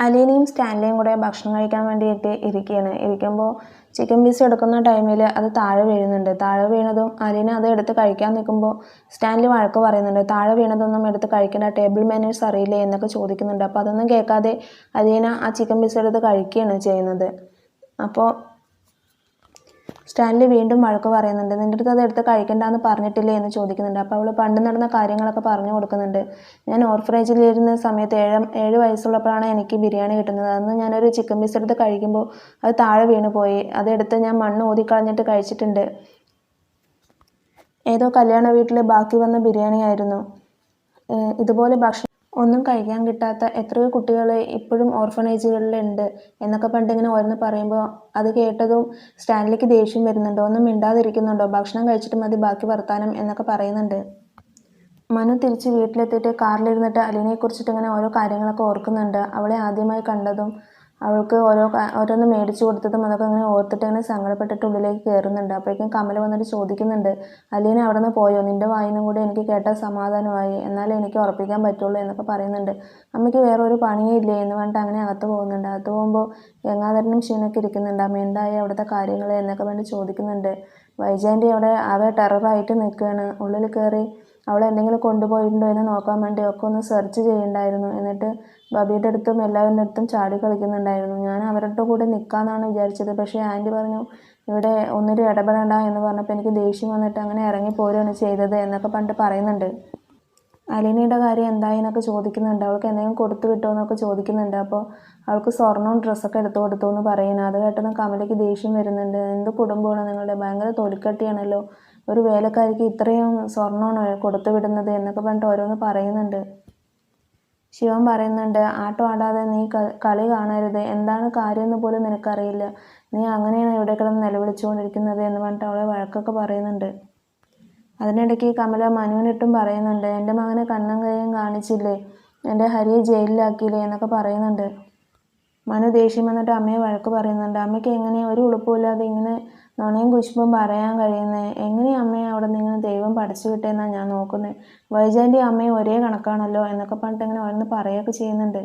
അലീനയും സ്റ്റാൻലിയും കൂടെ ഭക്ഷണം കഴിക്കാൻ വേണ്ടിയിട്ട് ഇരിക്കുമ്പോൾ ചിക്കൻ പീസ് എടുക്കുന്ന ടൈമിൽ അത് താഴെ വീഴുന്നുണ്ട്. താഴെ വീണതും അലീന അത് എടുത്ത് കഴിക്കാൻ നിൽക്കുമ്പോൾ സ്റ്റാൻലി വഴക്ക് പറയുന്നുണ്ട്. താഴെ വീണതൊന്നും എടുത്ത് കഴിക്കേണ്ട, ടേബിൾ മാനേഴ്സ് അറിയില്ലേ എന്നൊക്കെ ചോദിക്കുന്നുണ്ട്. അപ്പോൾ അതൊന്നും കേൾക്കാതെ അലീന ആ ചിക്കൻ പീസ് എടുത്ത് കഴിക്കുകയാണ് ചെയ്യുന്നത്. അപ്പോൾ സ്റ്റാൻലി വീണ്ടും വഴക്ക് പറയുന്നുണ്ട്. നിൻ്റെ അടുത്ത് അത് എടുത്ത് കഴിക്കണ്ടെന്ന് പറഞ്ഞിട്ടില്ലേ എന്ന് ചോദിക്കുന്നുണ്ട്. അപ്പോൾ അവൾ പണ്ട് നടന്ന കാര്യങ്ങളൊക്കെ പറഞ്ഞു കൊടുക്കുന്നുണ്ട്. ഞാൻ ഓർഫനേജിലിരുന്ന സമയത്ത് 7 വയസ്സുള്ളപ്പോഴാണ് എനിക്ക് ബിരിയാണി കിട്ടുന്നത്. അന്ന് ഞാനൊരു ചിക്കൻ പീസ് എടുത്ത് കഴിക്കുമ്പോൾ അത് താഴെ വീണ് പോയി. അതെടുത്ത് ഞാൻ മണ്ണ് ഊതിക്കളഞ്ഞിട്ട് കഴിച്ചിട്ടുണ്ട്. ഏതോ കല്യാണ വീട്ടിൽ ബാക്കി വന്ന ബിരിയാണി ആയിരുന്നു. ഇതുപോലെ ഭക്ഷണം ഒന്നും കഴിക്കാൻ കിട്ടാത്ത എത്രയോ കുട്ടികൾ ഇപ്പോഴും ഓർഫനേജുകളിലുണ്ട് എന്നൊക്കെ പണ്ടിങ്ങനെ ഓരോന്ന് പറയുമ്പോൾ അത് കേട്ടതും സ്റ്റാൻലിക്ക് ദേഷ്യം വരുന്നുണ്ടോ, ഒന്നും മിണ്ടാതിരിക്കുന്നുണ്ടോ, ഭക്ഷണം കഴിച്ചിട്ട് മതി ബാക്കി വർത്താനം എന്നൊക്കെ പറയുന്നുണ്ട്. മനു തിരിച്ച് വീട്ടിലെത്തിയിട്ട് കാറിലിരുന്നിട്ട് അലീനയെക്കുറിച്ചിട്ട് ഇങ്ങനെ ഓരോ കാര്യങ്ങളൊക്കെ ഓർക്കുന്നുണ്ട്. അവളെ ആദ്യമായി കണ്ടതും അവൾക്ക് ഓരോന്ന് മേടിച്ചു കൊടുത്തതും അതൊക്കെ ഇങ്ങനെ ഓർത്തിട്ട് ഇങ്ങനെ സങ്കടപ്പെട്ടിട്ട് ഉള്ളിലേക്ക് കയറുന്നുണ്ട്. അപ്പോഴേക്കും കമൽ വന്നിട്ട് ചോദിക്കുന്നുണ്ട്, അലീന അവിടെ നിന്ന് പോയോ? നിൻ്റെ വായിനും കൂടി എനിക്ക് കേട്ടാൽ സമാധാനമായി, എന്നാലേ എനിക്ക് ഉറപ്പിക്കാൻ പറ്റുള്ളൂ എന്നൊക്കെ പറയുന്നുണ്ട്. അമ്മയ്ക്ക് വേറെ ഒരു പണിയേ ഇല്ലേ എന്ന് പറഞ്ഞിട്ട് അങ്ങനെ അകത്ത് പോകുന്നുണ്ട്. അകത്ത് പോകുമ്പോൾ ഗംഗാധരനും ശിവനൊക്കെ ഇരിക്കുന്നുണ്ട്. അമ്മ എന്തായി അവിടുത്തെ കാര്യങ്ങൾ എന്നൊക്കെ വേണ്ടി ചോദിക്കുന്നുണ്ട്. വൈജയന്തി അവിടെ ആകെ ടെററായിട്ട് നിൽക്കുകയാണ്. ഉള്ളിൽ കയറി അവളെ എന്തെങ്കിലും കൊണ്ടുപോയിട്ടുണ്ടോ എന്ന് നോക്കാൻ വേണ്ടി ഒക്കെ ഒന്ന് സെർച്ച് ചെയ്യുന്നുണ്ടായിരുന്നു. എന്നിട്ട് ബബിയുടെ അടുത്തും എല്ലാവരുടെ അടുത്തും ചാടി കളിക്കുന്നുണ്ടായിരുന്നു. ഞാൻ അവരുടെ കൂടെ നിൽക്കാമെന്നാണ് വിചാരിച്ചത്, പക്ഷേ ആൻറ്റി പറഞ്ഞു ഇവിടെ ഒന്നിനും ഇടപെടണ്ട എന്ന് പറഞ്ഞപ്പോൾ എനിക്ക് ദേഷ്യം വന്നിട്ട് അങ്ങനെ ഇറങ്ങിപ്പോരുകയാണ് ചെയ്തത് എന്നൊക്കെ പണ്ട് പറയുന്നുണ്ട്. അലീനയുടെ കാര്യം എന്തായി എന്നൊക്കെ ചോദിക്കുന്നുണ്ട്. അവൾക്ക് എന്തെങ്കിലും കൊടുത്തു വിട്ടോ എന്നൊക്കെ ചോദിക്കുന്നുണ്ട്. അപ്പോൾ അവൾക്ക് സ്വർണ്ണവും ഡ്രസ്സൊക്കെ എടുത്തു കൊടുത്തു എന്ന് പറയുന്നത്. അത് കേട്ടൊന്നും കമലയ്ക്ക് ദേഷ്യം വരുന്നുണ്ട്. എന്ത് കുടുംബമാണ് നിങ്ങളുടെ, ഭയങ്കര തൊലിക്കട്ടിയാണല്ലോ, ഒരു വേലക്കാരിക്ക് ഇത്രയും സ്വർണ്ണമാണ് കൊടുത്തു വിടുന്നത് എന്നൊക്കെ പറഞ്ഞിട്ട് ഓരോന്ന് പറയുന്നുണ്ട്. ശിവൻ പറയുന്നുണ്ട്, ആട്ടം ആടാതെ നീ കളി കാണരുത്, എന്താണ് കാര്യമെന്ന് പോലും നിനക്കറിയില്ല, നീ അങ്ങനെയാണ് ഇവിടെ കിടന്ന് നിലവിളിച്ചുകൊണ്ടിരിക്കുന്നത് എന്ന് പറഞ്ഞിട്ട് അവളെ വഴക്കൊക്കെ പറയുന്നുണ്ട്. അതിനിടയ്ക്ക് കമല മനുവിനിട്ടും പറയുന്നുണ്ട്, എൻ്റെ മകനെ കണ്ണും കൈയും കാണിച്ചില്ലേ, എൻ്റെ ഹരിയെ ജയിലിലാക്കിയില്ലേ എന്നൊക്കെ പറയുന്നുണ്ട്. മനു ദേഷ്യം വന്നിട്ട് അമ്മയെ വഴക്ക് പറയുന്നുണ്ട്. അമ്മയ്ക്ക് എങ്ങനെ ഒരു ഉളുപ്പുമില്ലാതെ ഇങ്ങനെ നുണയും കുശുമ്പും പറയാൻ കഴിയുന്നത്? എങ്ങനെയാണ് അമ്മയെ അവിടെ നിന്ന് ഇങ്ങനെ ദൈവം പഠിച്ചു വിട്ടേന്നാണ് ഞാൻ നോക്കുന്നത്. വൈജയൻ്റെ അമ്മയും ഒരേ കണക്കാണല്ലോ എന്നൊക്കെ പറഞ്ഞിട്ട് ഇങ്ങനെ ഓരോന്ന് പറയുകയൊക്കെ ചെയ്യുന്നുണ്ട്.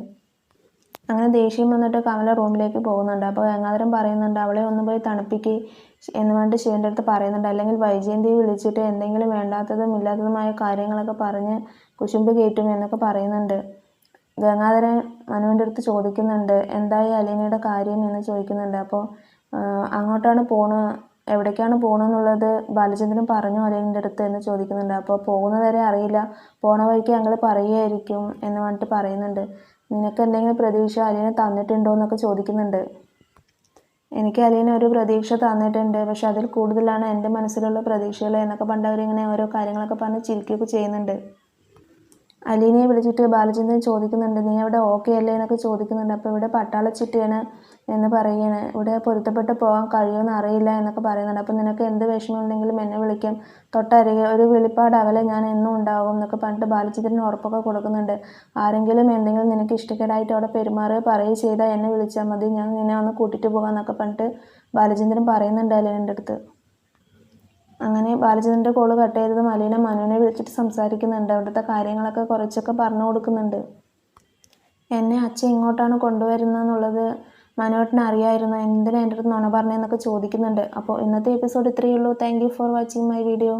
അങ്ങനെ ദേഷ്യം വന്നിട്ട് കമല റൂമിലേക്ക് പോകുന്നുണ്ട്. അപ്പോൾ ഗംഗാധരൻ പറയുന്നുണ്ട്, അവളെ ഒന്ന് പോയി തണുപ്പിക്ക് എന്ന് പറഞ്ഞിട്ട് ശിവൻ്റെ അടുത്ത് പറയുന്നുണ്ട്. അല്ലെങ്കിൽ വൈജയന്തിയെ വിളിച്ചിട്ട് എന്തെങ്കിലും വേണ്ടാത്തതും ഇല്ലാത്തതുമായ കാര്യങ്ങളൊക്കെ പറഞ്ഞ് കുശുമ്പ് കയറ്റും എന്നൊക്കെ പറയുന്നുണ്ട്. ഗംഗാധരൻ മനുവിൻ്റെ അടുത്ത് ചോദിക്കുന്നുണ്ട്, എന്തായി അലീനയുടെ കാര്യം എന്ന് ചോദിക്കുന്നുണ്ട്. അപ്പോൾ അങ്ങോട്ടാണ് എവിടേക്കാണ് പോകണമെന്നുള്ളത് ബാലചന്ദ്രൻ പറഞ്ഞു അലീനയുടെ അടുത്ത് എന്ന് ചോദിക്കുന്നുണ്ട്. അപ്പോൾ പോകുന്നവരെ അറിയില്ല, പോണ വഴിക്ക് ഞങ്ങൾ പറയുമായിരിക്കും എന്ന് പറഞ്ഞിട്ട് പറയുന്നുണ്ട്. നിനക്ക് എന്തെങ്കിലും പ്രതീക്ഷ അലീന തന്നിട്ടുണ്ടോ എന്നൊക്കെ ചോദിക്കുന്നുണ്ട്. എനിക്ക് അലീന ഒരു പ്രതീക്ഷ തന്നിട്ടുണ്ട്, പക്ഷെ അതിൽ കൂടുതലാണ് എൻ്റെ മനസ്സിലുള്ള പ്രതീക്ഷകൾ എന്നൊക്കെ പണ്ട് അവരിങ്ങനെ ഓരോ കാര്യങ്ങളൊക്കെ പറഞ്ഞ് ചിരിക്കുകയൊക്കെ ചെയ്യുന്നുണ്ട്. അലീനയെ വിളിച്ചിട്ട് ബാലചന്ദ്രൻ ചോദിക്കുന്നുണ്ട്, നീ അവിടെ ഓക്കെ അല്ലേ എന്നൊക്കെ ചോദിക്കുന്നുണ്ട്. അപ്പോൾ ഇവിടെ പട്ടാളച്ചിട്ടയാണ് എന്ന് പറയുകയാണ്. ഇവിടെ പൊരുത്തപ്പെട്ട് പോകാൻ കഴിയുമെന്ന് അറിയില്ല എന്നൊക്കെ പറയുന്നുണ്ട്. അപ്പോൾ നിനക്ക് എന്ത് വിഷമമുണ്ടെങ്കിലും എന്നെ വിളിക്കാം, തൊട്ടരികെ ഒരു വെളിപ്പാട് അകലെ ഞാൻ എന്നും ഉണ്ടാകും എന്നൊക്കെ പറഞ്ഞിട്ട് ബാലചന്ദ്രന് ഉറപ്പൊക്കെ കൊടുക്കുന്നുണ്ട്. ആരെങ്കിലും എന്തെങ്കിലും നിനക്ക് ഇഷ്ടക്കേടായിട്ട് അവിടെ പെരുമാറുകയോ പറയുകയോ ചെയ്താൽ എന്നെ വിളിച്ചാൽ മതി, ഞാൻ നിന്നെ ഒന്ന് കൂട്ടിയിട്ട് പോകാം എന്നൊക്കെ പറഞ്ഞിട്ട് ബാലചന്ദ്രൻ പറയുന്നുണ്ട് അലീനയുടെ അടുത്ത്. അങ്ങനെ ബാലചന്ദ്രൻ്റെ കോള് കട്ട് ചെയ്തതും അലീന മനുവിനെ വിളിച്ചിട്ട് സംസാരിക്കുന്നുണ്ട്. അവിടുത്തെ കാര്യങ്ങളൊക്കെ കുറച്ചൊക്കെ പറഞ്ഞു കൊടുക്കുന്നുണ്ട്. എന്നെ അച്ഛൻ ഇങ്ങോട്ടാണ് കൊണ്ടുവരുന്നതെന്നുള്ളത് മനുവേട്ടന് അറിയായിരുന്നു, എന്തിനാ എൻ്റെ അടുത്ത് നുണ പറഞ്ഞതെന്നൊക്കെ ചോദിക്കുന്നുണ്ട്. അപ്പോൾ ഇന്നത്തെ എപ്പിസോഡ് ഇത്രയേ ഉള്ളൂ. Thank you for watching my video.